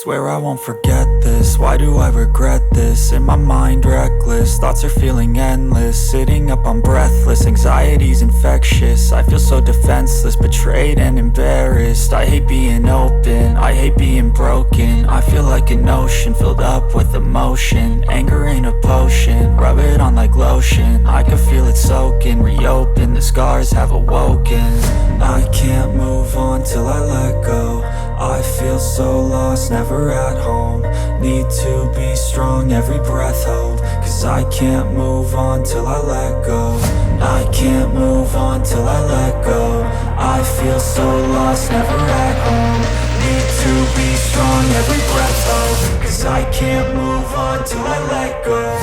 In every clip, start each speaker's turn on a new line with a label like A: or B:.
A: Swear I won't forget this, why do I regret this? In my mind reckless, thoughts are feeling endless. Sitting up I'm breathless, anxiety's infectious. I feel so defenseless, betrayed and embarrassed. I hate being open, I hate being broken. I feel like an ocean filled up with emotion. Anger ain't a potion, rub it on like lotion. I can feel it soaking, reopen, the scars have awoken. I can't move on till I let go. I feel so lost, never at home. Need to be strong, every breath hold. Cause I can't move on till I let go. I can't move on till I let go. I feel so lost, never at home. Need to be strong, every breath hold. Cause I can't move on till I let go.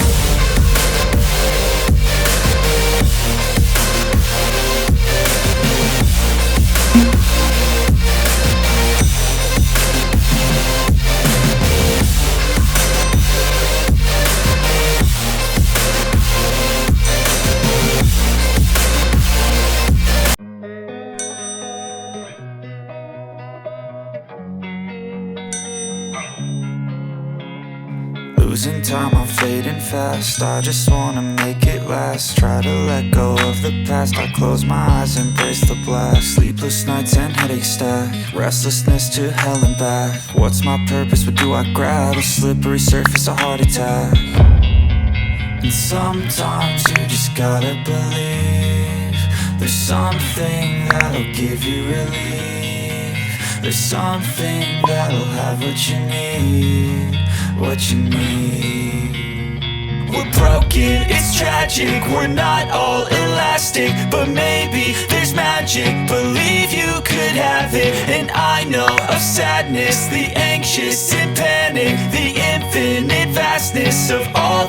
A: Losing time, I'm fading fast. I just wanna make it last. Try to let go of the past. I close my eyes, embrace the blast. Sleepless nights and headaches stack. Restlessness to hell and back. What's my purpose? What do I grab? A slippery surface, a heart attack. And sometimes you just gotta believe there's something that'll give you relief. There's something that'll have what you need. What you need. We're broken, it's tragic. We're not all elastic, but maybe there's magic. Believe you could have it. And I know of sadness, the anxious and panic, the infinite vastness of all